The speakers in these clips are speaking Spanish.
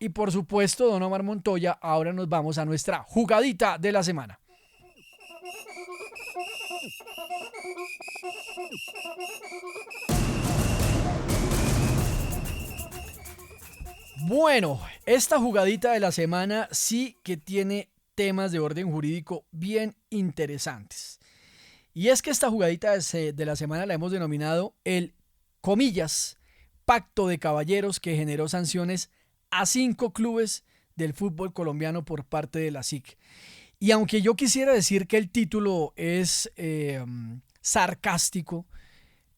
Y por supuesto, don Omar Montoya, ahora nos vamos a nuestra jugadita de la semana. Bueno, esta jugadita de la semana sí que tiene temas de orden jurídico bien interesantes. Y es que esta jugadita de la semana la hemos denominado el, comillas, pacto de caballeros que generó sanciones a 5 clubes del fútbol colombiano por parte de la SIC. Y aunque yo quisiera decir que el título es sarcástico,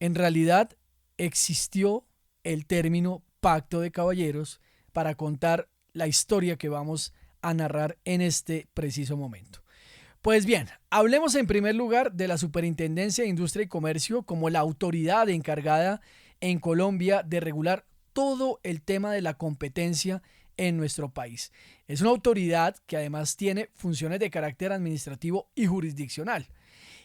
en realidad existió el término pacto de caballeros para contar la historia que vamos a narrar en este preciso momento. Pues bien, hablemos en primer lugar de la Superintendencia de Industria y Comercio como la autoridad encargada en Colombia de regular todo el tema de la competencia en nuestro país. Es una autoridad que además tiene funciones de carácter administrativo y jurisdiccional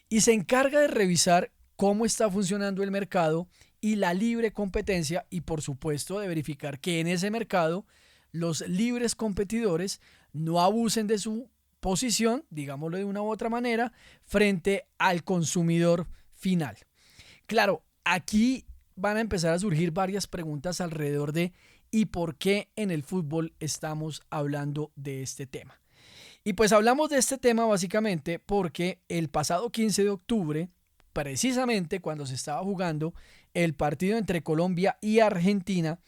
y se encarga de revisar cómo está funcionando el mercado y la libre competencia y por supuesto de verificar que en ese mercado los libres competidores no abusen de su posición, digámoslo de una u otra manera, frente al consumidor final. Claro, aquí van a empezar a surgir varias preguntas alrededor de ¿y por qué en el fútbol estamos hablando de este tema? Y pues hablamos de este tema básicamente porque el pasado 15 de octubre, precisamente cuando se estaba jugando el partido entre Colombia y Argentina,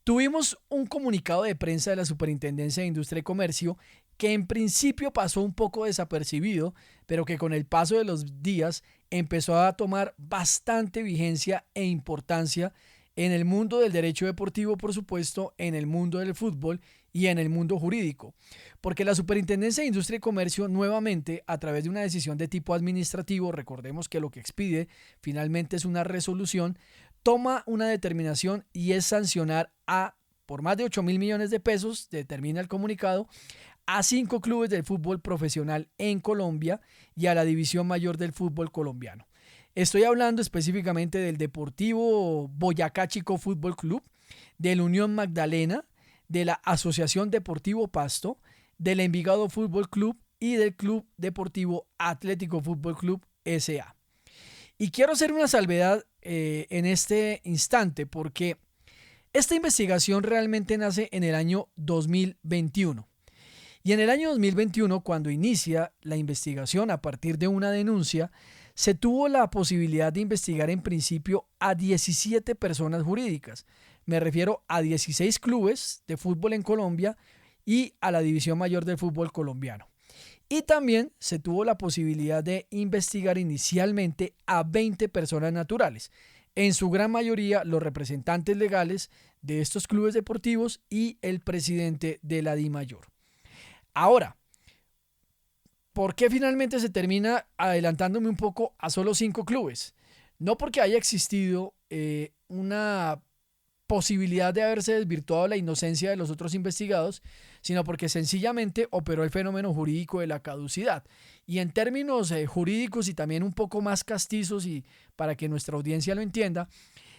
tuvimos un comunicado de prensa de la Superintendencia de Industria y Comercio que en principio pasó un poco desapercibido, pero que con el paso de los días empezó a tomar bastante vigencia e importancia en el mundo del derecho deportivo, por supuesto, en el mundo del fútbol y en el mundo jurídico. Porque la Superintendencia de Industria y Comercio nuevamente, a través de una decisión de tipo administrativo, recordemos que lo que expide finalmente es una resolución, toma una determinación y es sancionar a, por más de 8.000 millones de pesos, determina el comunicado, a 5 clubes del fútbol profesional en Colombia y a la división mayor del fútbol colombiano. Estoy hablando específicamente del Deportivo Boyacá Chico Fútbol Club, del Unión Magdalena, de la Asociación Deportivo Pasto, del Envigado Fútbol Club y del Club Deportivo Atlético Fútbol Club S.A. Y quiero hacer una salvedad en este instante porque esta investigación realmente nace en el año 2021. Y en el año 2021, cuando inicia la investigación a partir de una denuncia, se tuvo la posibilidad de investigar en principio a 17 personas jurídicas. Me refiero a 16 clubes de fútbol en Colombia y a la división mayor del fútbol colombiano. Y también se tuvo la posibilidad de investigar inicialmente a 20 personas naturales, en su gran mayoría los representantes legales de estos clubes deportivos y el presidente de la DIMAYOR. Ahora, ¿por qué finalmente se termina adelantándome un poco a solo 5 clubes? No porque haya existido una posibilidad de haberse desvirtuado la inocencia de los otros investigados, sino porque sencillamente operó el fenómeno jurídico de la caducidad. Y en términos jurídicos y también un poco más castizos y para que nuestra audiencia lo entienda,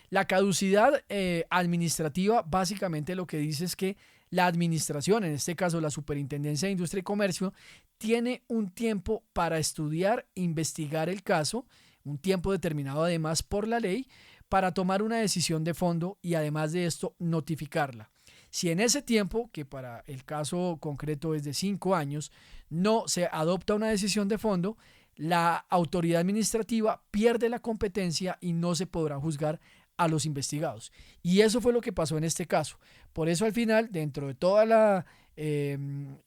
la caducidad administrativa básicamente lo que dice es que la administración, en este caso la Superintendencia de Industria y Comercio, tiene un tiempo para estudiar, investigar el caso, un tiempo determinado además por la ley, para tomar una decisión de fondo y además de esto notificarla. Si en ese tiempo, que para el caso concreto es de 5 años, no se adopta una decisión de fondo, la autoridad administrativa pierde la competencia y no se podrá juzgar a los investigados. Y eso fue lo que pasó en este caso. Por eso al final, dentro de toda la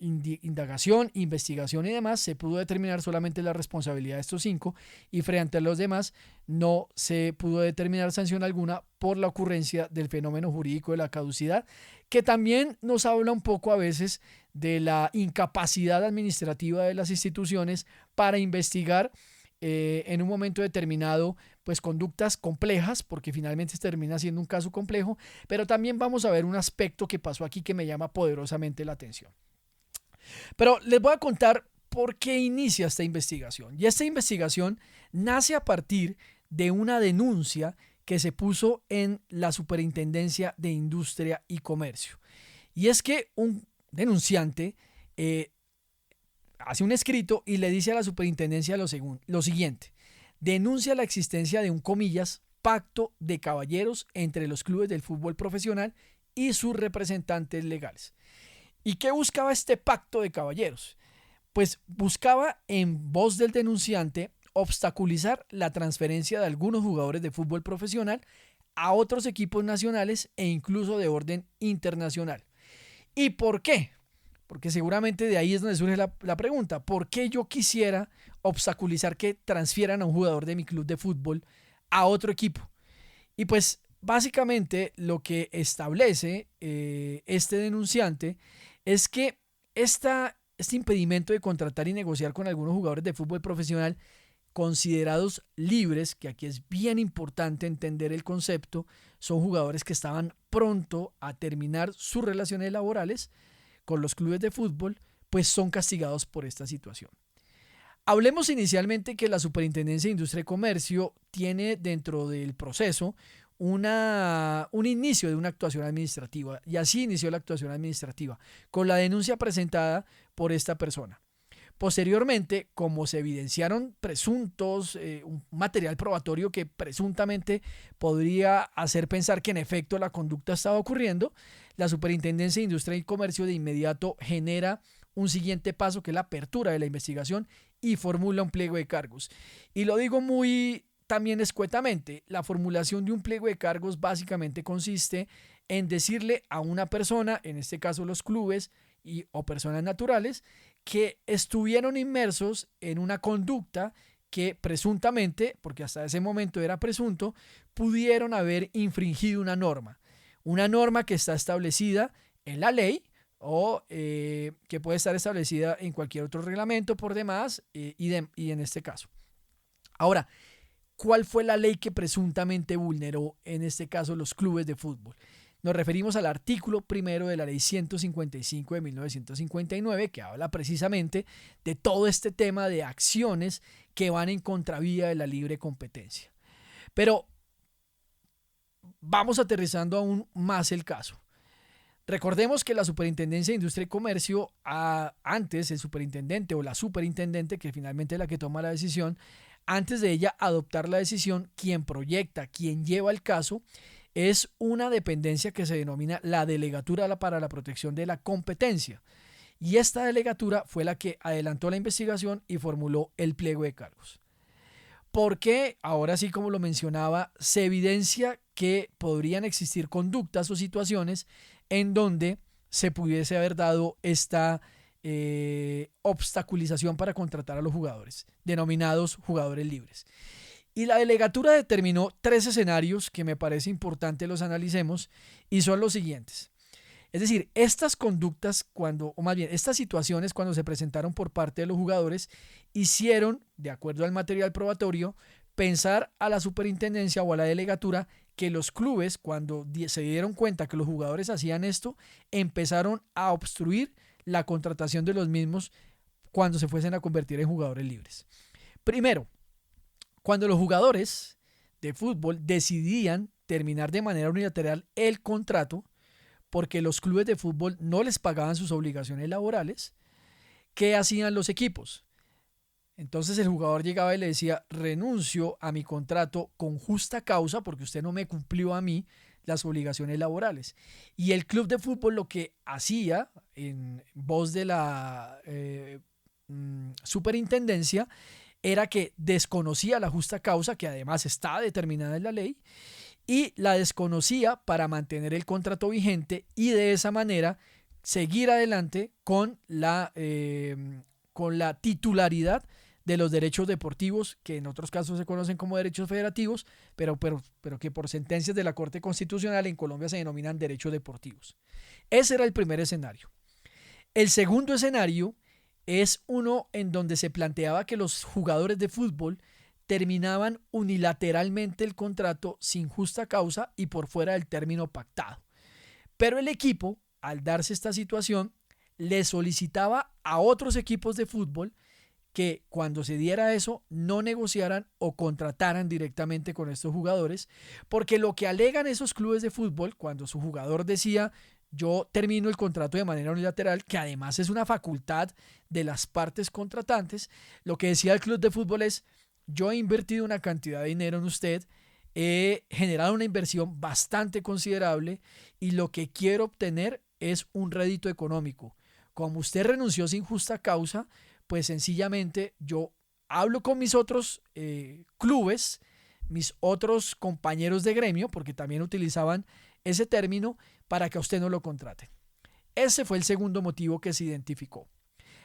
indagación, investigación y demás, se pudo determinar solamente la responsabilidad de estos 5 y frente a los demás no se pudo determinar sanción alguna por la ocurrencia del fenómeno jurídico de la caducidad, que también nos habla un poco a veces de la incapacidad administrativa de las instituciones para investigar en un momento determinado pues conductas complejas, porque finalmente se termina siendo un caso complejo, pero también vamos a ver un aspecto que pasó aquí que me llama poderosamente la atención. Pero les voy a contar por qué inicia esta investigación. Y esta investigación nace a partir de una denuncia que se puso en la Superintendencia de Industria y Comercio. Y es que un denunciante hace un escrito y le dice a la superintendencia lo siguiente: denuncia la existencia de un, comillas, pacto de caballeros entre los clubes del fútbol profesional y sus representantes legales. ¿Y qué buscaba este pacto de caballeros? Pues buscaba, en voz del denunciante, obstaculizar la transferencia de algunos jugadores de fútbol profesional a otros equipos nacionales e incluso de orden internacional. ¿Y por qué? Porque seguramente de ahí es donde surge la pregunta: ¿por qué yo quisiera obstaculizar que transfieran a un jugador de mi club de fútbol a otro equipo? Y pues básicamente lo que establece este denunciante es que este impedimento de contratar y negociar con algunos jugadores de fútbol profesional considerados libres, que aquí es bien importante entender el concepto, son jugadores que estaban pronto a terminar sus relaciones laborales con los clubes de fútbol, pues son castigados por esta situación. Hablemos inicialmente que la Superintendencia de Industria y Comercio tiene dentro del proceso un inicio de una actuación administrativa, y así inició la actuación administrativa, con la denuncia presentada por esta persona. Posteriormente, como se evidenciaron un material probatorio que presuntamente podría hacer pensar que en efecto la conducta estaba ocurriendo, la Superintendencia de Industria y Comercio de inmediato genera un siguiente paso, que es la apertura de la investigación, y formula un pliego de cargos. Y lo digo muy también escuetamente: la formulación de un pliego de cargos básicamente consiste en decirle a una persona, en este caso los clubes o personas naturales, que estuvieron inmersos en una conducta que presuntamente, porque hasta ese momento era presunto, pudieron haber infringido una norma que está establecida en la ley o que puede estar establecida en cualquier otro reglamento por demás, y en este caso. Ahora, ¿cuál fue la ley que presuntamente vulneró en este caso los clubes de fútbol? Nos referimos al artículo primero de la ley 155 de 1959, que habla precisamente de todo este tema de acciones que van en contravía de la libre competencia. Pero vamos aterrizando aún más el caso. Recordemos que la Superintendencia de Industria y Comercio, antes el superintendente o la superintendente, que finalmente es la que toma la decisión, antes de ella adoptar la decisión, quien proyecta, quien lleva el caso, es una dependencia que se denomina la Delegatura para la Protección de la Competencia. Y esta delegatura fue la que adelantó la investigación y formuló el pliego de cargos. Porque, ahora sí, como lo mencionaba, se evidencia que podrían existir conductas o situaciones en donde se pudiese haber dado esta obstaculización para contratar a los jugadores, denominados jugadores libres. Y la delegatura determinó 3 escenarios que me parece importante los analicemos, y son los siguientes. Es decir, estas conductas, estas situaciones, cuando se presentaron por parte de los jugadores, hicieron, de acuerdo al material probatorio, pensar a la superintendencia o a la delegatura que los clubes, cuando se dieron cuenta que los jugadores hacían esto, empezaron a obstruir la contratación de los mismos cuando se fuesen a convertir en jugadores libres. Primero, cuando los jugadores de fútbol decidían terminar de manera unilateral el contrato porque los clubes de fútbol no les pagaban sus obligaciones laborales, ¿qué hacían los equipos? Entonces el jugador llegaba y le decía: renuncio a mi contrato con justa causa porque usted no me cumplió a mí las obligaciones laborales. Y el club de fútbol lo que hacía, en voz de la superintendencia, era que desconocía la justa causa, que además está determinada en la ley, y la desconocía para mantener el contrato vigente y de esa manera seguir adelante con la titularidad de los derechos deportivos, que en otros casos se conocen como derechos federativos, pero que por sentencias de la Corte Constitucional en Colombia se denominan derechos deportivos. Ese era el primer escenario. El segundo escenario es uno en donde se planteaba que los jugadores de fútbol terminaban unilateralmente el contrato sin justa causa y por fuera del término pactado. Pero el equipo, al darse esta situación, le solicitaba a otros equipos de fútbol que cuando se diera eso no negociaran o contrataran directamente con estos jugadores, porque lo que alegan esos clubes de fútbol, cuando su jugador decía: yo termino el contrato de manera unilateral, que además es una facultad de las partes contratantes. Lo que decía el club de fútbol es, yo he invertido una cantidad de dinero en usted, he generado una inversión bastante considerable y lo que quiero obtener es un rédito económico. Como usted renunció sin justa causa, pues sencillamente yo hablo con mis otros clubes, mis otros compañeros de gremio, porque también utilizaban ese término, para que a usted no lo contraten. Ese fue el segundo motivo que se identificó.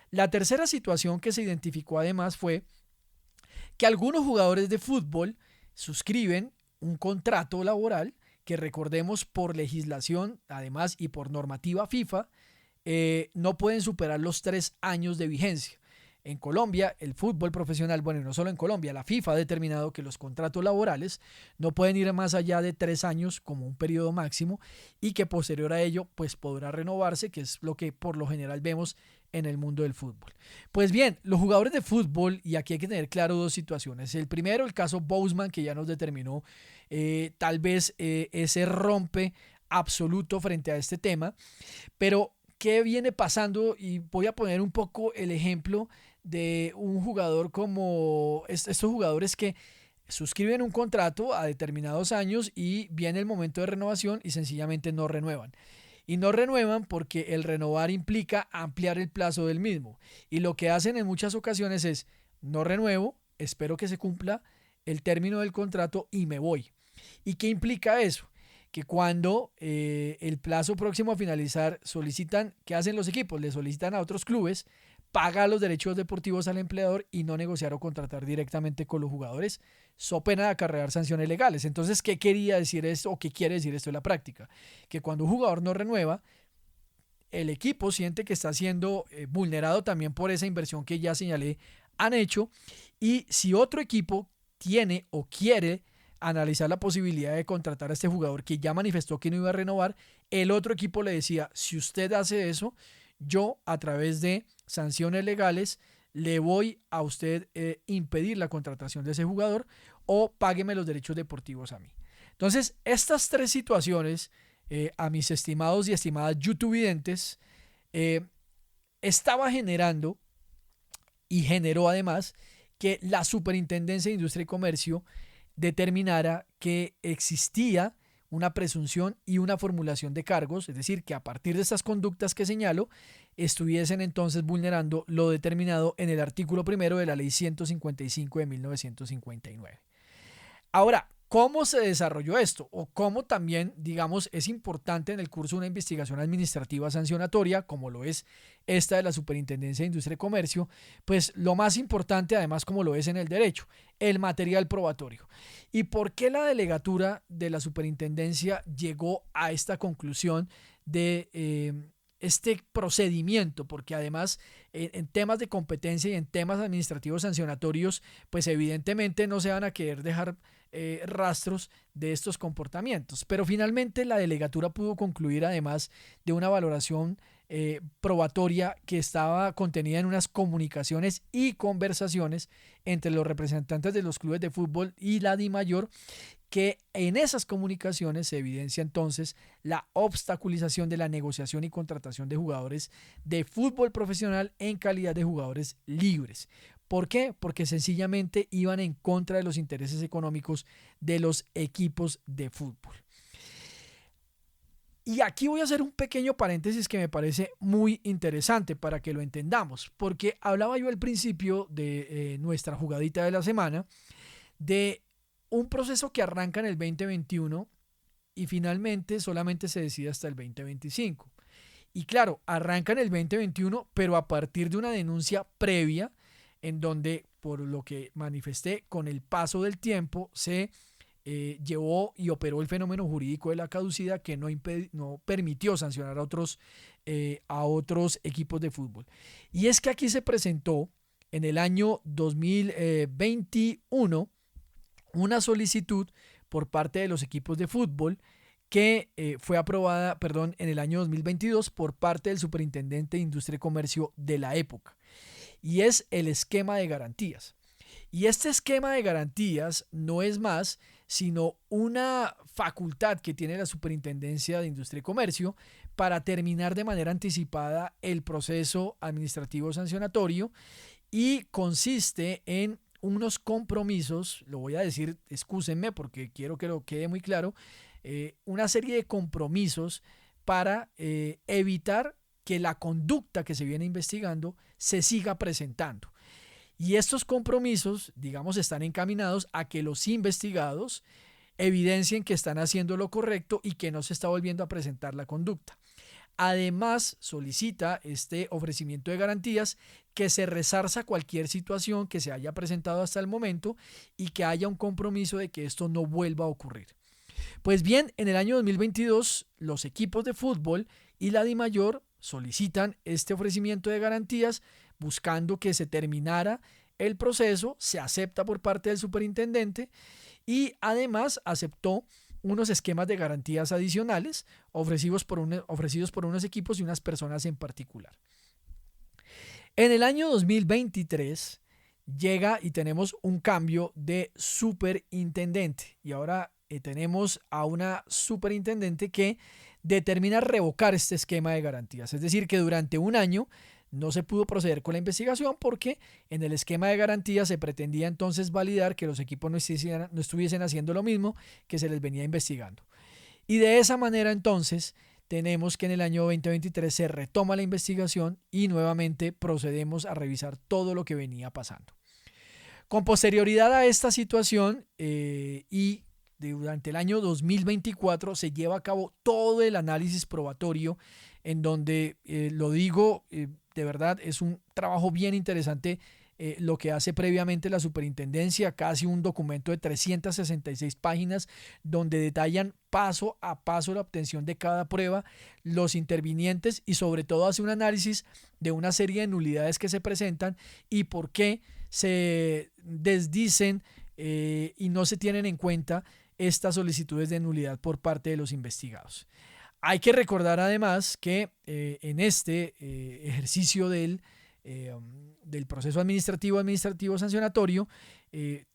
La tercera situación que se identificó además fue que algunos jugadores de fútbol suscriben un contrato laboral que, recordemos, por legislación además y por normativa FIFA, no pueden superar los 3 años de vigencia. En Colombia, el fútbol profesional, bueno, y no solo en Colombia, la FIFA ha determinado que los contratos laborales no pueden ir más allá de 3 años como un periodo máximo y que posterior a ello, pues podrá renovarse, que es lo que por lo general vemos en el mundo del fútbol. Pues bien, los jugadores de fútbol, y aquí hay que tener claro dos situaciones. El primero, el caso Bouzman, que ya nos determinó tal vez ese rompe absoluto frente a este tema, pero ¿qué viene pasando? Y voy a poner un poco el ejemplo de un jugador como estos jugadores que suscriben un contrato a determinados años y viene el momento de renovación y sencillamente no renuevan. Y no renuevan porque el renovar implica ampliar el plazo del mismo. Y lo que hacen en muchas ocasiones es, no renuevo, espero que se cumpla el término del contrato y me voy. ¿Y qué implica eso? Que cuando el plazo próximo a finalizar solicitan, ¿qué hacen los equipos? Le solicitan a otros clubes pagar los derechos deportivos al empleador y no negociar o contratar directamente con los jugadores, so pena de acarrear sanciones legales. Entonces, ¿qué quería decir esto o qué quiere decir esto en la práctica? Que cuando un jugador no renueva, el equipo siente que está siendo vulnerado también por esa inversión que ya señalé han hecho, y si otro equipo tiene o quiere analizar la posibilidad de contratar a este jugador que ya manifestó que no iba a renovar, el otro equipo le decía, si usted hace eso, yo a través de sanciones legales le voy a usted impedir la contratación de ese jugador o págueme los derechos deportivos a mí. Entonces, estas tres situaciones, a mis estimados y estimadas youtubevidentes, estaba generando y generó además que la Superintendencia de Industria y Comercio determinara que existía una presunción y una formulación de cargos, es decir, que a partir de estas conductas que señalo, estuviesen entonces vulnerando lo determinado en el artículo primero de la Ley 155 de 1959. Ahora, ¿cómo se desarrolló esto? O cómo también, digamos, es importante en el curso una investigación administrativa sancionatoria, como lo es esta de la Superintendencia de Industria y Comercio, pues lo más importante, además, como lo es en el derecho, el material probatorio. ¿Y por qué la delegatura de la Superintendencia llegó a esta conclusión de este procedimiento? Porque además en temas de competencia y en temas administrativos sancionatorios, pues evidentemente no se van a querer dejar rastros de estos comportamientos. Pero finalmente la delegatura pudo concluir, además de una valoración probatoria que estaba contenida en unas comunicaciones y conversaciones entre los representantes de los clubes de fútbol y la DIMAYOR, que en esas comunicaciones se evidencia entonces la obstaculización de la negociación y contratación de jugadores de fútbol profesional en calidad de jugadores libres. ¿Por qué? Porque sencillamente iban en contra de los intereses económicos de los equipos de fútbol. Y aquí voy a hacer un pequeño paréntesis que me parece muy interesante para que lo entendamos, porque hablaba yo al principio de nuestra jugadita de la semana, de un proceso que arranca en el 2021 y finalmente solamente se decide hasta el 2025. Y claro, arranca en el 2021, pero a partir de una denuncia previa en donde, por lo que manifesté, con el paso del tiempo se llevó y operó el fenómeno jurídico de la caducidad que no permitió sancionar a otros equipos de fútbol. Y es que aquí se presentó en el año 2021 una solicitud por parte de los equipos de fútbol que fue aprobada, en el año 2022 por parte del superintendente de Industria y Comercio de la época. Y es el esquema de garantías. Y este esquema de garantías no es más sino una facultad que tiene la Superintendencia de Industria y Comercio para terminar de manera anticipada el proceso administrativo sancionatorio y consiste en unos compromisos, lo voy a decir, excúsenme porque quiero que lo quede muy claro, una serie de compromisos para evitar que la conducta que se viene investigando se siga presentando. Y estos compromisos, digamos, están encaminados a que los investigados evidencien que están haciendo lo correcto y que no se está volviendo a presentar la conducta. Además, solicita este ofrecimiento de garantías que se resarza cualquier situación que se haya presentado hasta el momento y que haya un compromiso de que esto no vuelva a ocurrir. Pues bien, en el año 2022, los equipos de fútbol y la DIMAYOR solicitan este ofrecimiento de garantías buscando que se terminara el proceso, se acepta por parte del superintendente y además aceptó unos esquemas de garantías adicionales ofrecidos por unos equipos y unas personas en particular. En el año 2023 llega y tenemos un cambio de superintendente y ahora tenemos a una superintendente que determina revocar este esquema de garantías. Es decir, que durante un año no se pudo proceder con la investigación porque en el esquema de garantías se pretendía entonces validar que los equipos no estuviesen haciendo lo mismo que se les venía investigando. Y de esa manera entonces tenemos que en el año 2023 se retoma la investigación y nuevamente procedemos a revisar todo lo que venía pasando. Con posterioridad a esta situación y durante el año 2024 se lleva a cabo todo el análisis probatorio en donde, lo digo, de verdad es un trabajo bien interesante lo que hace previamente la superintendencia, casi un documento de 366 páginas donde detallan paso a paso la obtención de cada prueba, los intervinientes y sobre todo hace un análisis de una serie de nulidades que se presentan y por qué se desdicen y no se tienen en cuenta estas solicitudes de nulidad por parte de los investigados. Hay que recordar además que en este ejercicio del proceso administrativo sancionatorio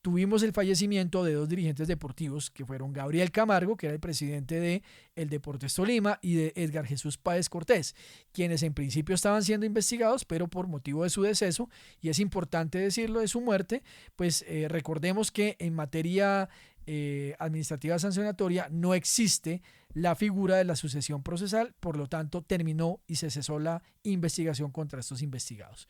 tuvimos el fallecimiento de dos dirigentes deportivos que fueron Gabriel Camargo, que era el presidente de el Deportes Tolima, y de Edgar Jesús Páez Cortés, quienes en principio estaban siendo investigados, pero por motivo de su deceso, y es importante decirlo, de su muerte, pues recordemos que en materia administrativa sancionatoria no existe la figura de la sucesión procesal, por lo tanto terminó y se cesó la investigación contra estos investigados.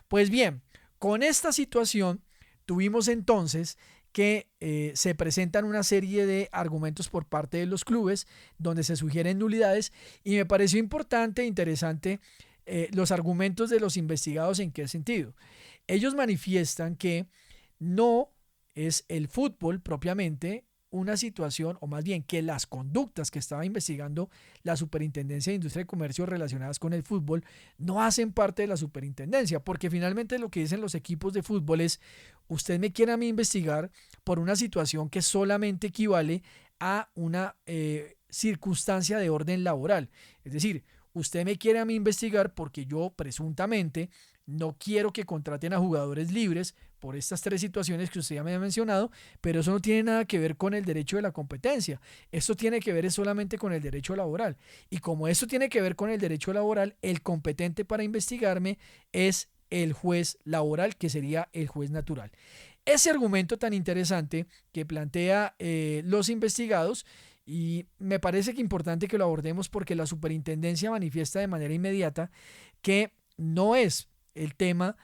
Pues bien, con esta situación tuvimos entonces que se presentan una serie de argumentos por parte de los clubes donde se sugieren nulidades y me pareció importante e interesante los argumentos de los investigados. ¿En qué sentido? Ellos manifiestan que no es el fútbol propiamente una situación, o más bien que las conductas que estaba investigando la Superintendencia de Industria y Comercio relacionadas con el fútbol no hacen parte de la superintendencia, porque finalmente lo que dicen los equipos de fútbol es: usted me quiere a mí investigar por una situación que solamente equivale a una circunstancia de orden laboral. Es decir, usted me quiere a mí investigar porque yo presuntamente no quiero que contraten a jugadores libres por estas tres situaciones que usted ya me ha mencionado, pero eso no tiene nada que ver con el derecho de la competencia. Esto tiene que ver solamente con el derecho laboral. Y como esto tiene que ver con el derecho laboral, el competente para investigarme es el juez laboral, que sería el juez natural. Ese argumento tan interesante que plantea los investigados, y me parece que es importante que lo abordemos porque la superintendencia manifiesta de manera inmediata que no es el tema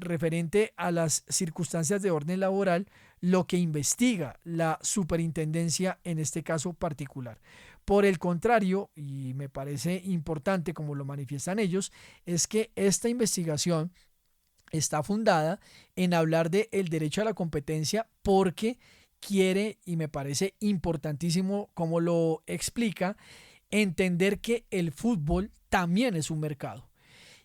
referente a las circunstancias de orden laboral lo que investiga la superintendencia en este caso particular. Por el contrario, y me parece importante como lo manifiestan ellos, es que esta investigación está fundada en hablar del derecho a la competencia porque quiere, y me parece importantísimo como lo explica, entender que el fútbol también es un mercado.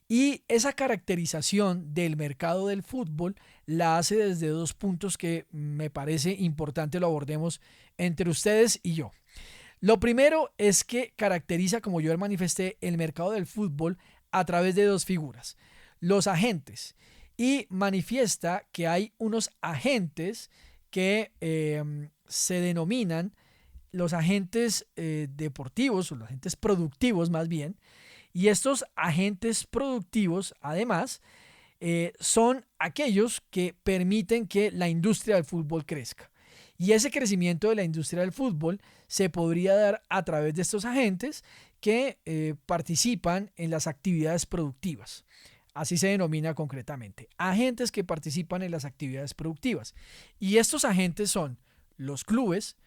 Y esa caracterización del mercado del fútbol la hace desde dos puntos que me parece importante lo abordemos entre ustedes y yo. Lo primero es que caracteriza, como yo manifesté, el mercado del fútbol a través de dos figuras: los agentes, y manifiesta que hay unos agentes que se denominan los agentes deportivos, o los agentes productivos más bien, y estos agentes productivos, además, son aquellos que permiten que la industria del fútbol crezca. Y ese crecimiento de la industria del fútbol se podría dar a través de estos agentes que participan en las actividades productivas. Así se denomina concretamente, agentes que participan en las actividades productivas. Y estos agentes son los clubes,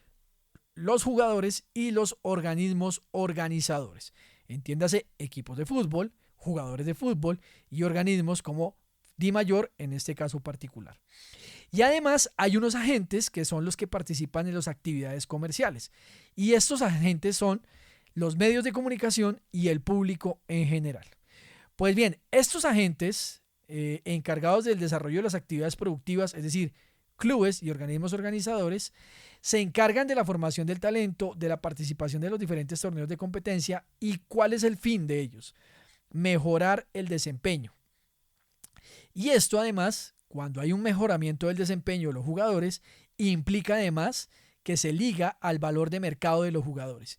los jugadores y los organismos organizadores. Entiéndase, equipos de fútbol, jugadores de fútbol y organismos como DIMAYOR en este caso particular. Y además hay unos agentes que son los que participan en las actividades comerciales. Y estos agentes son los medios de comunicación y el público en general. Pues bien, estos agentes encargados del desarrollo de las actividades productivas, es decir, clubes y organismos organizadores, se encargan de la formación del talento, de la participación de los diferentes torneos de competencia. ¿Y cuál es el fin de ellos? Mejorar el desempeño. Y esto además, cuando hay un mejoramiento del desempeño de los jugadores, implica además que se liga al valor de mercado de los jugadores.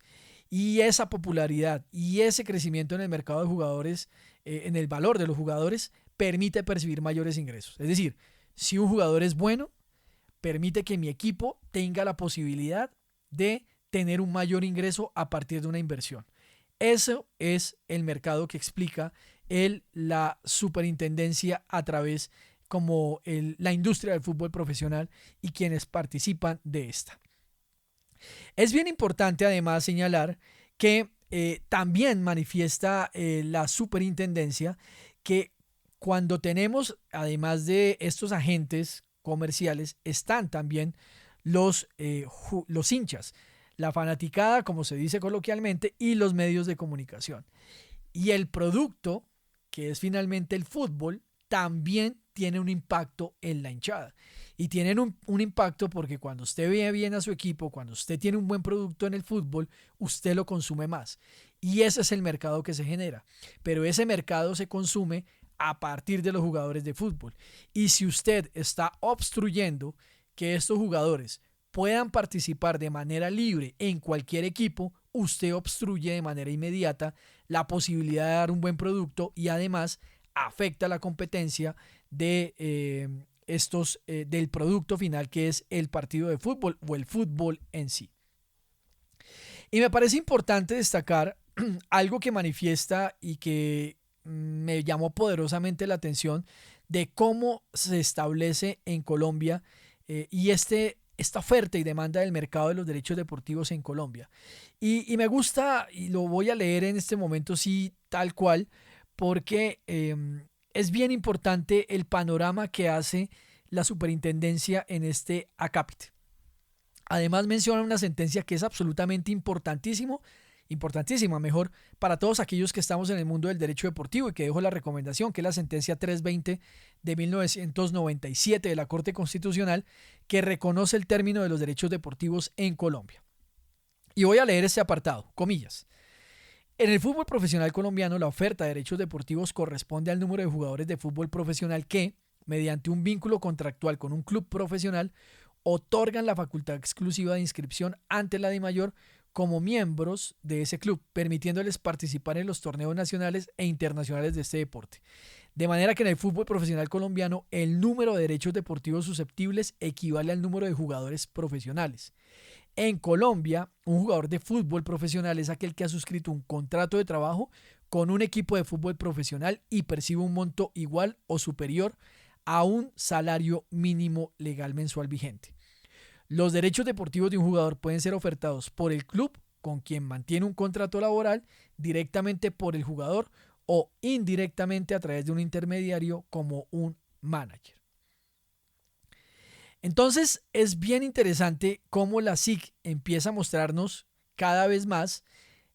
Y esa popularidad y ese crecimiento en el mercado de jugadores, en el valor de los jugadores, permite percibir mayores ingresos. Es decir, si un jugador es bueno, permite que mi equipo tenga la posibilidad de tener un mayor ingreso a partir de una inversión. Eso es el mercado que explica la superintendencia a través como la industria del fútbol profesional y quienes participan de esta. Es bien importante además señalar que también manifiesta la superintendencia que cuando tenemos, además de estos agentes comerciales, están también los hinchas, la fanaticada, como se dice coloquialmente, y los medios de comunicación. Y el producto, que es finalmente el fútbol, también tiene un impacto en la hinchada. Y tienen un impacto porque cuando usted ve bien a su equipo, cuando usted tiene un buen producto en el fútbol, usted lo consume más. Y ese es el mercado que se genera. Pero ese mercado se consume a partir de los jugadores de fútbol. Y si usted está obstruyendo que estos jugadores puedan participar de manera libre en cualquier equipo, usted obstruye de manera inmediata la posibilidad de dar un buen producto y además afecta la competencia de del producto final que es el partido de fútbol o el fútbol en sí. Y me parece importante destacar algo que manifiesta y que me llamó poderosamente la atención de cómo se establece en Colombia y esta oferta y demanda del mercado de los derechos deportivos en Colombia. Y me gusta, y lo voy a leer en este momento, sí, tal cual, porque es bien importante el panorama que hace la superintendencia en este acápite. Además menciona una sentencia que es absolutamente importantísima mejor, para todos aquellos que estamos en el mundo del derecho deportivo y que dejo la recomendación, que es la sentencia 320 de 1997 de la Corte Constitucional, que reconoce el término de los derechos deportivos en Colombia. Y voy a leer este apartado, comillas. En el fútbol profesional colombiano, la oferta de derechos deportivos corresponde al número de jugadores de fútbol profesional que, mediante un vínculo contractual con un club profesional, otorgan la facultad exclusiva de inscripción ante la DIMAYOR como miembros de ese club, permitiéndoles participar en los torneos nacionales e internacionales de este deporte. De manera que en el fútbol profesional colombiano, el número de derechos deportivos susceptibles equivale al número de jugadores profesionales. En Colombia, un jugador de fútbol profesional es aquel que ha suscrito un contrato de trabajo con un equipo de fútbol profesional y percibe un monto igual o superior a un salario mínimo legal mensual vigente. Los derechos deportivos de un jugador pueden ser ofertados por el club con quien mantiene un contrato laboral, directamente por el jugador o indirectamente a través de un intermediario como un manager. Entonces es bien interesante cómo la SIC empieza a mostrarnos cada vez más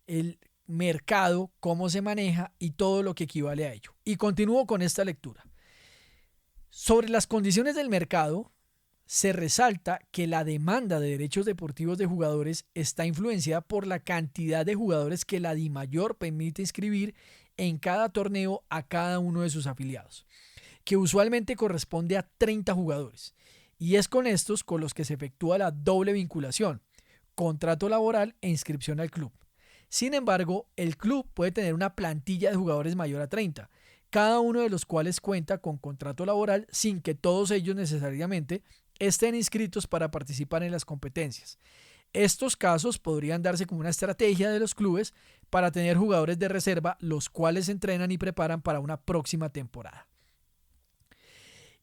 el mercado, cómo se maneja y todo lo que equivale a ello. Y continúo con esta lectura. Sobre las condiciones del mercado, se resalta que la demanda de derechos deportivos de jugadores está influenciada por la cantidad de jugadores que la DIMAYOR permite inscribir en cada torneo a cada uno de sus afiliados, que usualmente corresponde a 30 jugadores. Y es con estos con los que se efectúa la doble vinculación, contrato laboral e inscripción al club. Sin embargo, el club puede tener una plantilla de jugadores mayor a 30, cada uno de los cuales cuenta con contrato laboral sin que todos ellos necesariamente estén inscritos para participar en las competencias. Estos casos podrían darse como una estrategia de los clubes para tener jugadores de reserva, los cuales se entrenan y preparan para una próxima temporada.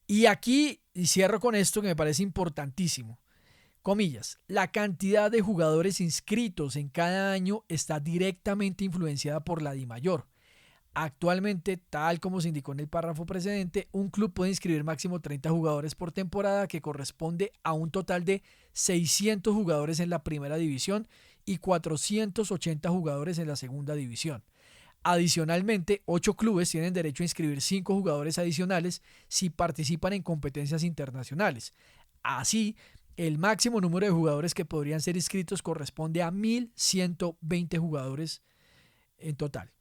Y aquí, y cierro con esto que me parece importantísimo, comillas, la cantidad de jugadores inscritos en cada año está directamente influenciada por la DIMAYOR. Actualmente, tal como se indicó en el párrafo precedente, un club puede inscribir máximo 30 jugadores por temporada, que corresponde a un total de 600 jugadores en la primera división y 480 jugadores en la segunda división. Adicionalmente, 8 clubes tienen derecho a inscribir 5 jugadores adicionales si participan en competencias internacionales. Así, el máximo número de jugadores que podrían ser inscritos corresponde a 1.120 jugadores en total.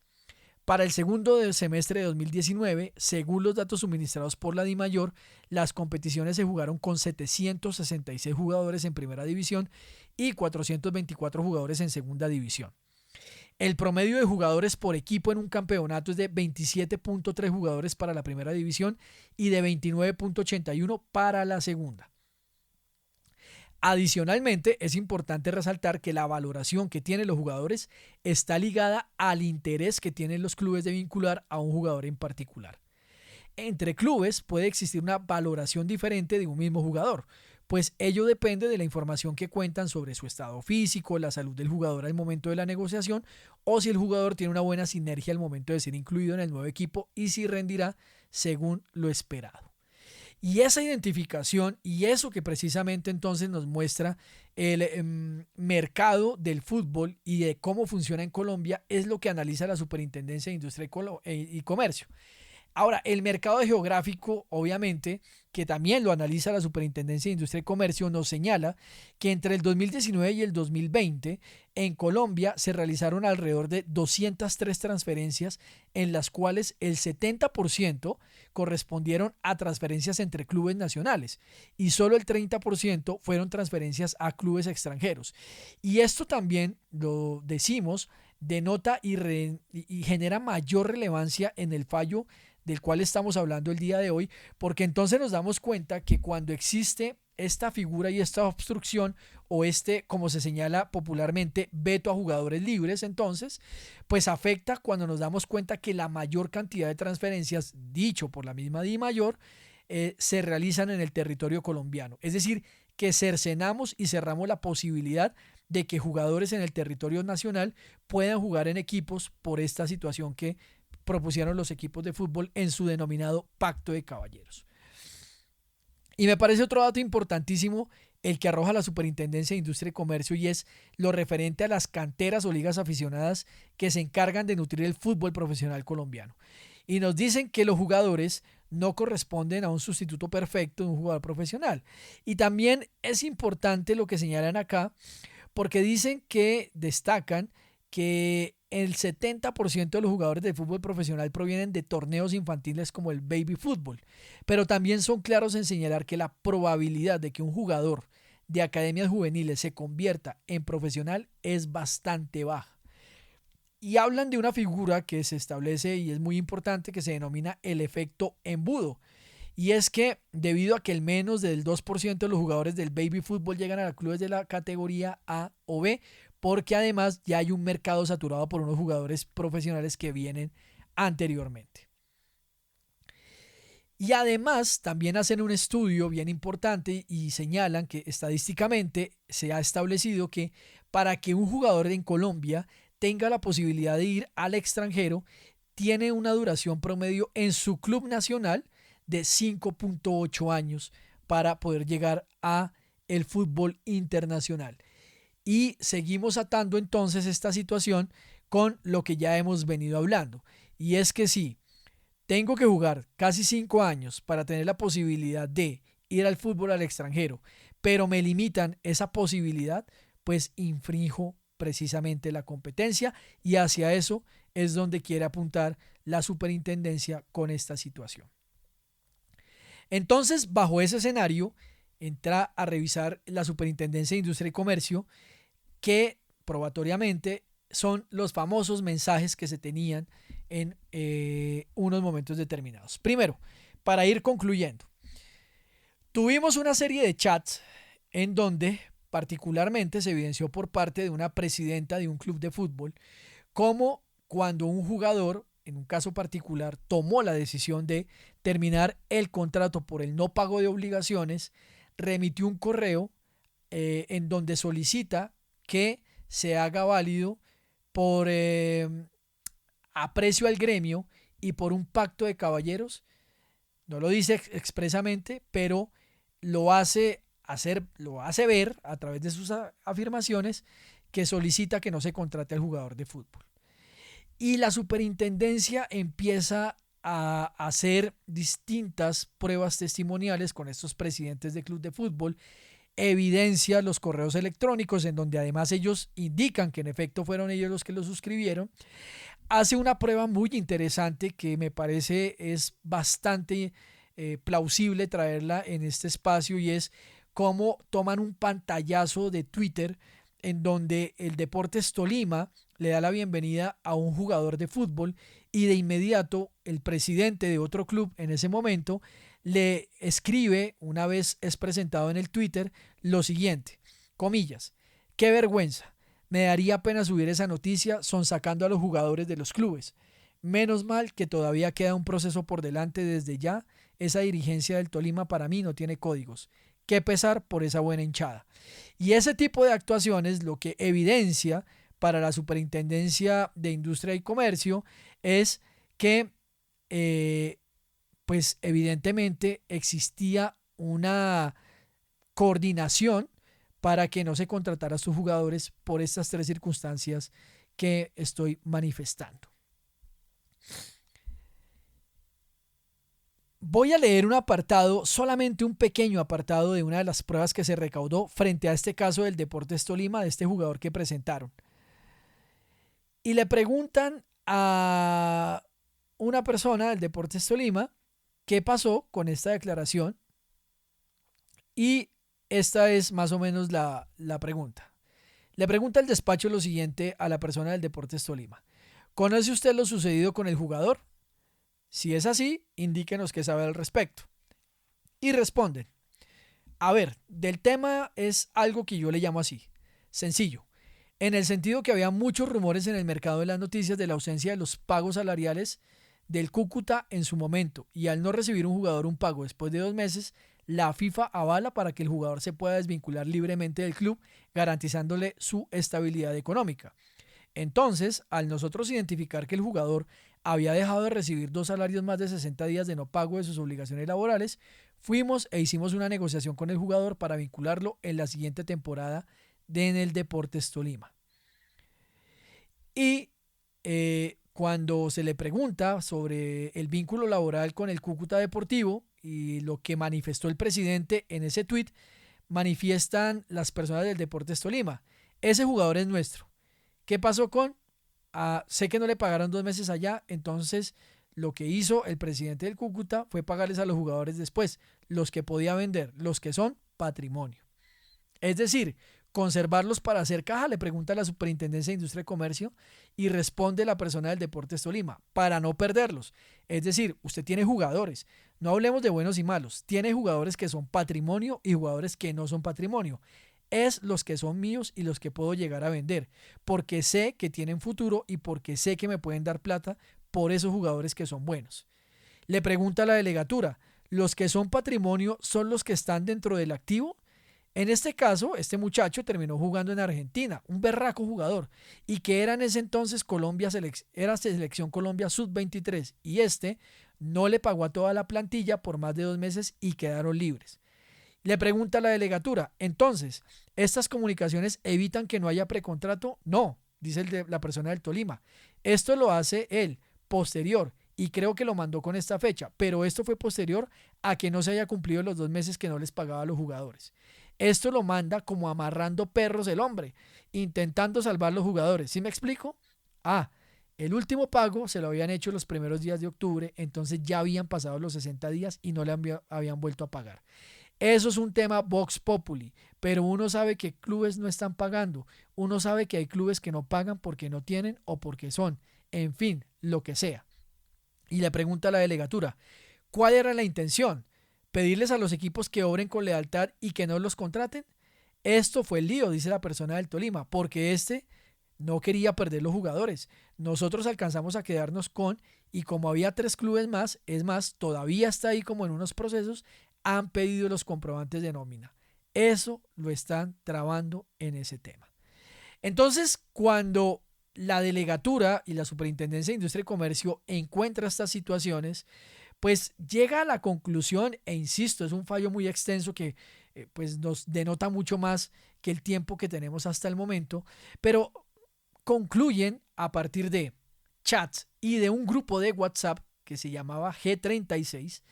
Para el segundo semestre de 2019, según los datos suministrados por la DIMAYOR, las competiciones se jugaron con 766 jugadores en primera división y 424 jugadores en segunda división. El promedio de jugadores por equipo en un campeonato es de 27.3 jugadores para la primera división y de 29.81 para la segunda. Adicionalmente, es importante resaltar que la valoración que tienen los jugadores está ligada al interés que tienen los clubes de vincular a un jugador en particular. Entre clubes puede existir una valoración diferente de un mismo jugador, pues ello depende de la información que cuentan sobre su estado físico, la salud del jugador al momento de la negociación, o si el jugador tiene una buena sinergia al momento de ser incluido en el nuevo equipo y si rendirá según lo esperado. Y esa identificación y eso que precisamente entonces nos muestra el mercado del fútbol y de cómo funciona en Colombia es lo que analiza la Superintendencia de Industria y Comercio. Ahora, el mercado geográfico, obviamente, que también lo analiza la Superintendencia de Industria y Comercio, nos señala que entre el 2019 y el 2020 en Colombia se realizaron alrededor de 203 transferencias, en las cuales el 70% correspondieron a transferencias entre clubes nacionales y solo el 30% fueron transferencias a clubes extranjeros. Y esto también, lo decimos, denota y genera mayor relevancia en el fallo del cual estamos hablando el día de hoy, porque entonces nos damos cuenta que cuando existe esta figura y esta obstrucción o como se señala popularmente, veto a jugadores libres, entonces, pues afecta cuando nos damos cuenta que la mayor cantidad de transferencias, dicho por la misma DIMAYOR, se realizan en el territorio colombiano. Es decir, que cercenamos y cerramos la posibilidad de que jugadores en el territorio nacional puedan jugar en equipos por esta situación que propusieron los equipos de fútbol en su denominado Pacto de Caballeros. Y me parece otro dato importantísimo el que arroja la Superintendencia de Industria y Comercio, y es lo referente a las canteras o ligas aficionadas que se encargan de nutrir el fútbol profesional colombiano. Y nos dicen que los jugadores no corresponden a un sustituto perfecto de un jugador profesional. Y también es importante lo que señalan acá, porque dicen que destacan que el 70% de los jugadores de fútbol profesional provienen de torneos infantiles como el baby fútbol, pero también son claros en señalar que la probabilidad de que un jugador de academias juveniles se convierta en profesional es bastante baja. Y hablan de una figura que se establece y es muy importante, que se denomina el efecto embudo. Y es que debido a que el menos del 2% de los jugadores del baby fútbol llegan a los clubes de la categoría A o B, porque además ya hay un mercado saturado por unos jugadores profesionales que vienen anteriormente. Y además también hacen un estudio bien importante y señalan que estadísticamente se ha establecido que para que un jugador en Colombia tenga la posibilidad de ir al extranjero, tiene una duración promedio en su club nacional de 5.8 años para poder llegar a el fútbol internacional. Y seguimos atando entonces esta situación con lo que ya hemos venido hablando. Y es que si tengo que jugar casi 5 años para tener la posibilidad de ir al fútbol al extranjero, pero me limitan esa posibilidad, pues infrinjo precisamente la competencia, y hacia eso es donde quiere apuntar la superintendencia con esta situación. Entonces, bajo ese escenario, entra a revisar la Superintendencia de Industria y Comercio que probatoriamente son los famosos mensajes que se tenían en unos momentos determinados. Primero, para ir concluyendo, tuvimos una serie de chats en donde particularmente se evidenció por parte de una presidenta de un club de fútbol cómo cuando un jugador, en un caso particular, tomó la decisión de terminar el contrato por el no pago de obligaciones, remitió un correo en donde solicita que se haga válido por aprecio al gremio y por un pacto de caballeros. No lo dice expresamente, pero lo hace ver a través de sus afirmaciones que solicita que no se contrate al jugador de fútbol. Y la superintendencia empieza a hacer distintas pruebas testimoniales con estos presidentes de club de fútbol, evidencia los correos electrónicos en donde además ellos indican que en efecto fueron ellos los que lo suscribieron, hace una prueba muy interesante que me parece es bastante plausible traerla en este espacio y es cómo toman un pantallazo de Twitter en donde el Deportes Tolima le da la bienvenida a un jugador de fútbol y de inmediato el presidente de otro club en ese momento le escribe, una vez es presentado en el Twitter, lo siguiente, comillas, qué vergüenza, me daría pena subir esa noticia sonsacando a los jugadores de los clubes. Menos mal que todavía queda un proceso por delante desde ya, esa dirigencia del Tolima para mí no tiene códigos. Qué pesar por esa buena hinchada. Y ese tipo de actuaciones lo que evidencia para la Superintendencia de Industria y Comercio es que pues evidentemente existía una coordinación para que no se contratara a sus jugadores por estas tres circunstancias que estoy manifestando. Voy a leer un apartado, solamente un pequeño apartado de una de las pruebas que se recaudó frente a este caso del Deportes Tolima, de este jugador que presentaron. Y le preguntan a una persona del Deportes Tolima qué pasó con esta declaración. Y esta es más o menos la pregunta. Le pregunta el despacho lo siguiente a la persona del Deportes Tolima. ¿Conoce usted lo sucedido con el jugador? Si es así, indíquenos qué sabe al respecto. Y responden. A ver, del tema es algo que yo le llamo así. Sencillo. En el sentido que había muchos rumores en el mercado de las noticias de la ausencia de los pagos salariales del Cúcuta en su momento. Y al no recibir un jugador un pago después de 2 meses, la FIFA avala para que el jugador se pueda desvincular libremente del club, garantizándole su estabilidad económica. Entonces, al nosotros identificar que el jugador había dejado de recibir 2 salarios más de 60 días de no pago de sus obligaciones laborales, fuimos e hicimos una negociación con el jugador para vincularlo en la siguiente temporada en el Deportes Tolima. Y cuando se le pregunta sobre el vínculo laboral con el Cúcuta Deportivo y lo que manifestó el presidente en ese tuit, manifiestan las personas del Deportes Tolima. Ese jugador es nuestro. ¿Qué pasó con? Sé que no le pagaron 2 meses allá, entonces lo que hizo el presidente del Cúcuta fue pagarles a los jugadores después, los que podía vender, los que son patrimonio. Es decir, conservarlos para hacer caja, le pregunta a la Superintendencia de Industria y Comercio y responde la persona del Deportes Tolima, para no perderlos. Es decir, usted tiene jugadores, no hablemos de buenos y malos, tiene jugadores que son patrimonio y jugadores que no son patrimonio. Es los que son míos y los que puedo llegar a vender, porque sé que tienen futuro y porque sé que me pueden dar plata por esos jugadores que son buenos. Le pregunta a la delegatura, ¿los que son patrimonio son los que están dentro del activo? En este caso, este muchacho terminó jugando en Argentina, un berraco jugador, y que era en ese entonces era selección Colombia sub-23, y no le pagó a toda la plantilla por más de 2 meses y quedaron libres. Le pregunta a la delegatura, entonces, ¿estas comunicaciones evitan que no haya precontrato? No, dice la persona del Tolima. Esto lo hace él, posterior, y creo que lo mandó con esta fecha, pero esto fue posterior a que no se haya cumplido los 2 meses que no les pagaba a los jugadores. Esto lo manda como amarrando perros el hombre, intentando salvar los jugadores. ¿Sí me explico? El último pago se lo habían hecho los primeros días de octubre, entonces ya habían pasado los 60 días y no le habían vuelto a pagar. Eso es un tema Vox Populi, pero uno sabe que clubes no están pagando, uno sabe que hay clubes que no pagan porque no tienen o porque son, en fin, lo que sea. Y le pregunta a la delegatura, ¿cuál era la intención? ¿Pedirles a los equipos que obren con lealtad y que no los contraten? Esto fue el lío, dice la persona del Tolima, porque no quería perder los jugadores. Nosotros alcanzamos a quedarnos con, y como había 3 clubes más, es más, todavía está ahí como en unos procesos, han pedido los comprobantes de nómina. Eso lo están trabando en ese tema. Entonces, cuando la delegatura y la Superintendencia de Industria y Comercio encuentra estas situaciones, pues llega a la conclusión, e insisto, es un fallo muy extenso que pues nos denota mucho más que el tiempo que tenemos hasta el momento, pero concluyen a partir de chats y de un grupo de WhatsApp que se llamaba G36,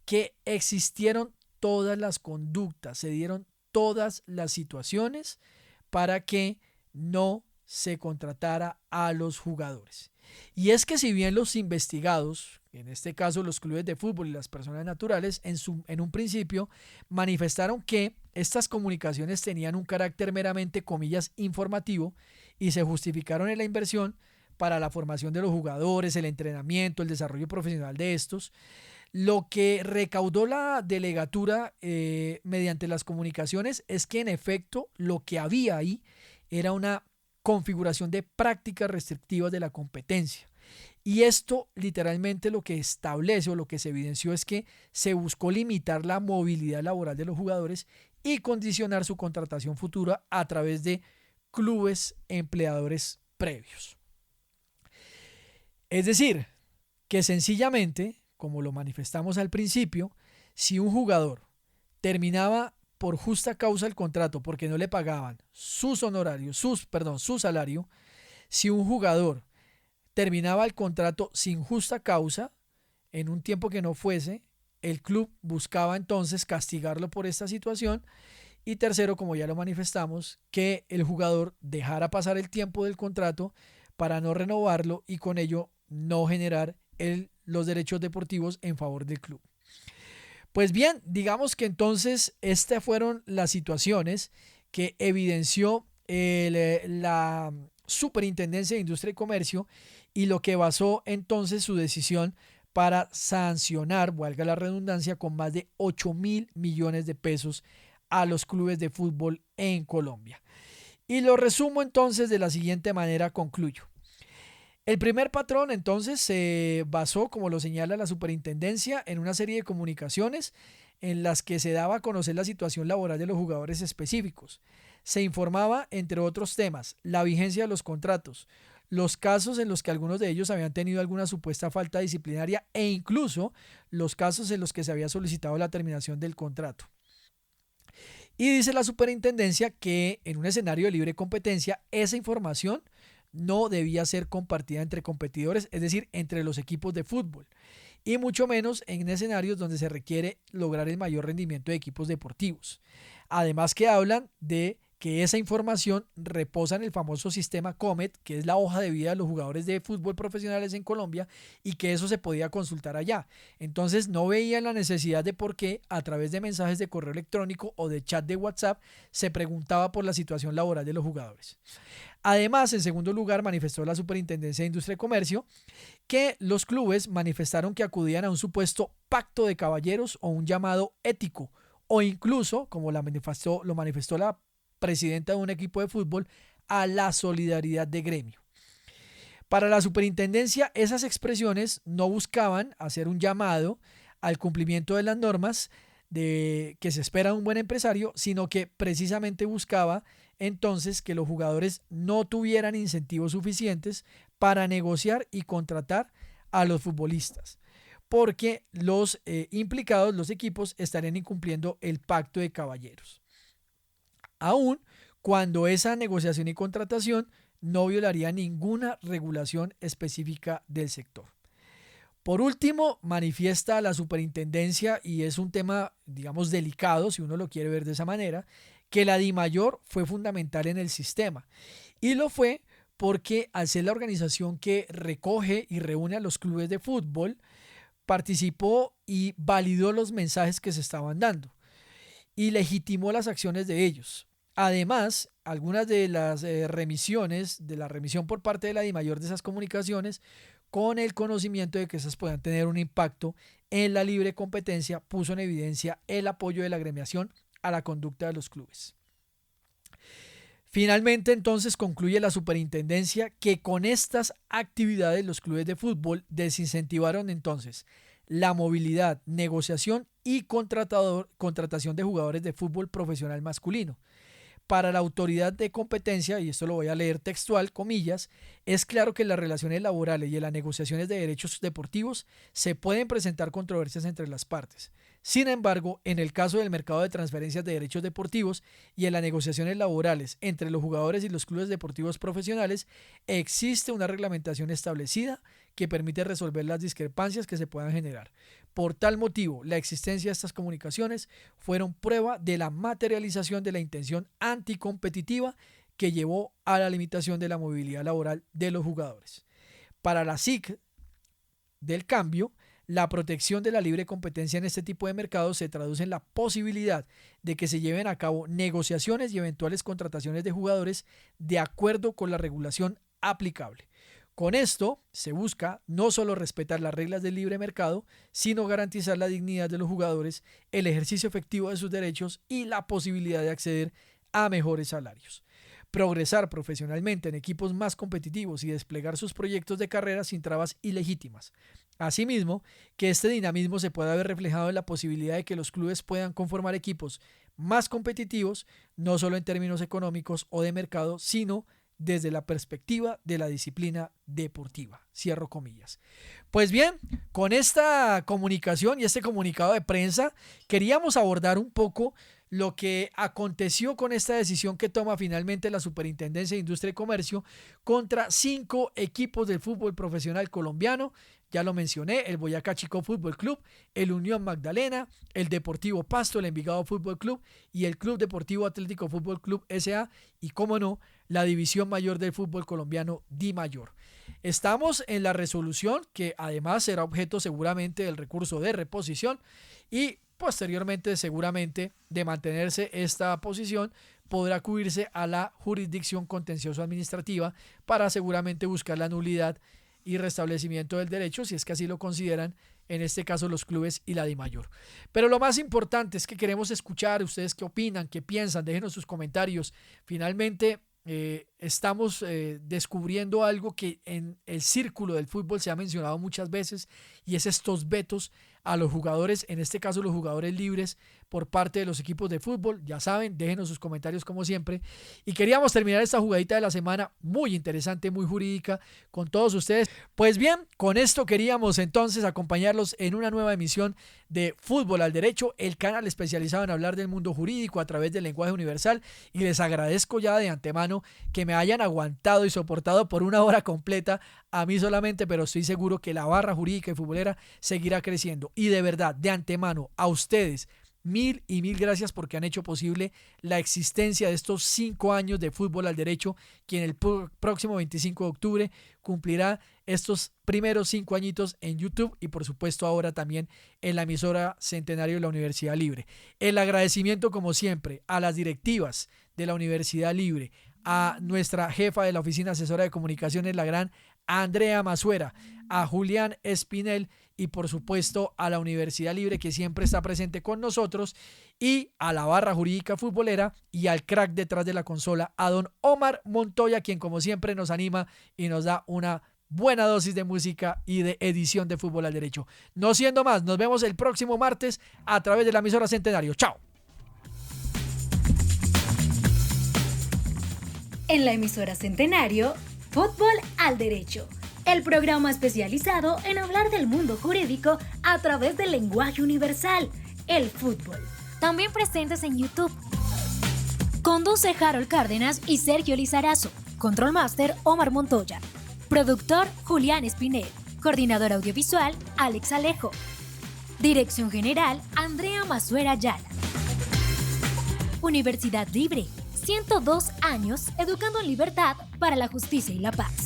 que existieron todas las conductas, se dieron todas las situaciones para que no se contratara a los jugadores. Y es que si bien los investigados, en este caso los clubes de fútbol y las personas naturales, en un principio manifestaron que estas comunicaciones tenían un carácter meramente, comillas, informativo y se justificaron en la inversión para la formación de los jugadores, el entrenamiento, el desarrollo profesional de estos, lo que recaudó la delegatura mediante las comunicaciones es que en efecto lo que había ahí era una configuración de prácticas restrictivas de la competencia. Y esto literalmente lo que establece o lo que se evidenció es que se buscó limitar la movilidad laboral de los jugadores y condicionar su contratación futura a través de clubes empleadores previos. Es decir, que sencillamente, como lo manifestamos al principio, si un jugador terminaba por justa causa el contrato porque no le pagaban sus honorarios, su salario, si un jugador terminaba el contrato sin justa causa, en un tiempo que no fuese, el club buscaba entonces castigarlo por esta situación. Y tercero, como ya lo manifestamos, que el jugador dejara pasar el tiempo del contrato para no renovarlo y con ello no generar los derechos deportivos en favor del club. Pues bien, digamos que entonces estas fueron las situaciones que evidenció la Superintendencia de Industria y Comercio y lo que basó entonces su decisión para sancionar, valga la redundancia, con más de 8.000 millones de pesos a los clubes de fútbol en Colombia. Y lo resumo entonces de la siguiente manera, concluyo. El primer patrón entonces se basó, como lo señala la superintendencia, en una serie de comunicaciones en las que se daba a conocer la situación laboral de los jugadores específicos. Se informaba, entre otros temas, la vigencia de los contratos, los casos en los que algunos de ellos habían tenido alguna supuesta falta disciplinaria e incluso los casos en los que se había solicitado la terminación del contrato. Y dice la superintendencia que en un escenario de libre competencia esa información no debía ser compartida entre competidores, es decir, entre los equipos de fútbol, y mucho menos en escenarios donde se requiere lograr el mayor rendimiento de equipos deportivos. Además que hablan de que esa información reposa en el famoso sistema Comet, que es la hoja de vida de los jugadores de fútbol profesionales en Colombia, y que eso se podía consultar allá. Entonces no veían la necesidad de por qué a través de mensajes de correo electrónico o de chat de WhatsApp se preguntaba por la situación laboral de los jugadores. Además, en segundo lugar, manifestó la Superintendencia de Industria y Comercio que los clubes manifestaron que acudían a un supuesto pacto de caballeros o un llamado ético, o incluso, como lo manifestó la presidenta de un equipo de fútbol, a la solidaridad de gremio. Para la superintendencia, esas expresiones no buscaban hacer un llamado al cumplimiento de las normas que se espera de un buen empresario, sino que precisamente buscaba entonces que los jugadores no tuvieran incentivos suficientes para negociar y contratar a los futbolistas, porque los implicados, los equipos, estarían incumpliendo el pacto de caballeros, aun cuando esa negociación y contratación no violaría ninguna regulación específica del sector. Por último, manifiesta la superintendencia, y es un tema, digamos, delicado, si uno lo quiere ver de esa manera, que la DIMAYOR fue fundamental en el sistema. Y lo fue porque al ser la organización que recoge y reúne a los clubes de fútbol, participó y validó los mensajes que se estaban dando. y legitimó las acciones de ellos. Además, algunas de las remisiones, de la remisión por parte de la DIMAYOR de esas comunicaciones, con el conocimiento de que esas puedan tener un impacto en la libre competencia, puso en evidencia el apoyo de la agremiación a la conducta de los clubes. Finalmente, entonces, concluye la superintendencia que con estas actividades los clubes de fútbol desincentivaron entonces la movilidad, negociación y contratación de jugadores de fútbol profesional masculino. Para la autoridad de competencia, y esto lo voy a leer textual, comillas, es claro que en las relaciones laborales y en las negociaciones de derechos deportivos se pueden presentar controversias entre las partes. Sin embargo, en el caso del mercado de transferencias de derechos deportivos y en las negociaciones laborales entre los jugadores y los clubes deportivos profesionales, existe una reglamentación establecida que permite resolver las discrepancias que se puedan generar. Por tal motivo, la existencia de estas comunicaciones fueron prueba de la materialización de la intención anticompetitiva que llevó a la limitación de la movilidad laboral de los jugadores. Para la SIC del cambio, la protección de la libre competencia en este tipo de mercados se traduce en la posibilidad de que se lleven a cabo negociaciones y eventuales contrataciones de jugadores de acuerdo con la regulación aplicable. Con esto se busca no solo respetar las reglas del libre mercado, sino garantizar la dignidad de los jugadores, el ejercicio efectivo de sus derechos y la posibilidad de acceder a mejores salarios. Progresar profesionalmente en equipos más competitivos y desplegar sus proyectos de carrera sin trabas ilegítimas. Asimismo, que este dinamismo se pueda ver reflejado en la posibilidad de que los clubes puedan conformar equipos más competitivos, no solo en términos económicos o de mercado, sino desde la perspectiva de la disciplina deportiva. Cierro comillas. Pues bien, con esta comunicación y este comunicado de prensa, queríamos abordar un poco lo que aconteció con esta decisión que toma finalmente la Superintendencia de Industria y Comercio contra 5 equipos del fútbol profesional colombiano. Ya lo mencioné, el Boyacá Chicó Fútbol Club, el Unión Magdalena, el Deportivo Pasto, el Envigado Fútbol Club y el Club Deportivo Atlético Fútbol Club S.A. y, cómo no, la división mayor del fútbol colombiano, DIMAYOR. Estamos en la resolución, que además será objeto seguramente del recurso de reposición, y posteriormente, seguramente, de mantenerse esta posición, podrá acudirse a la jurisdicción contencioso administrativa para seguramente buscar la nulidad y restablecimiento del derecho, si es que así lo consideran, en este caso los clubes y la DIMAYOR. Pero lo más importante es que queremos escuchar ustedes qué opinan, qué piensan, déjenos sus comentarios. Finalmente, estamos descubriendo algo que en el círculo del fútbol se ha mencionado muchas veces, y es estos vetos a los jugadores, en este caso los jugadores libres por parte de los equipos de fútbol. Ya saben, déjenos sus comentarios como siempre, y queríamos terminar esta jugadita de la semana muy interesante, muy jurídica con todos ustedes. Pues bien, con esto queríamos entonces acompañarlos en una nueva emisión de Fútbol al Derecho, el canal especializado en hablar del mundo jurídico a través del lenguaje universal, y les agradezco ya de antemano que me hayan aguantado y soportado por una hora completa, a mí solamente, pero estoy seguro que la barra jurídica y futbolera seguirá creciendo. Y de verdad, de antemano, a ustedes, mil y mil gracias porque han hecho posible la existencia de estos 5 años de Fútbol al Derecho, que en el próximo 25 de octubre cumplirá estos primeros 5 añitos en YouTube, y por supuesto ahora también en la emisora Centenario de la Universidad Libre. El agradecimiento, como siempre, a las directivas de la Universidad Libre, a nuestra jefa de la Oficina Asesora de Comunicaciones, la gran Andrea Masuera, a Julián Espinel, y por supuesto a la Universidad Libre, que siempre está presente con nosotros, y a la barra jurídica futbolera y al crack detrás de la consola, a don Omar Montoya, quien como siempre nos anima y nos da una buena dosis de música y de edición de Fútbol al Derecho. No siendo más, nos vemos el próximo martes a través de la emisora Centenario. ¡Chao! En la emisora Centenario, Fútbol al Derecho, el programa especializado en hablar del mundo jurídico a través del lenguaje universal, el fútbol. También presentes en YouTube. Conduce Harold Cárdenas y Sergio Lizarazo. Control Master Omar Montoya. Productor Julián Espinel. Coordinador audiovisual Alex Alejo. Dirección general Andrea Masuera Ayala. Universidad Libre. 102 años educando en libertad para la justicia y la paz.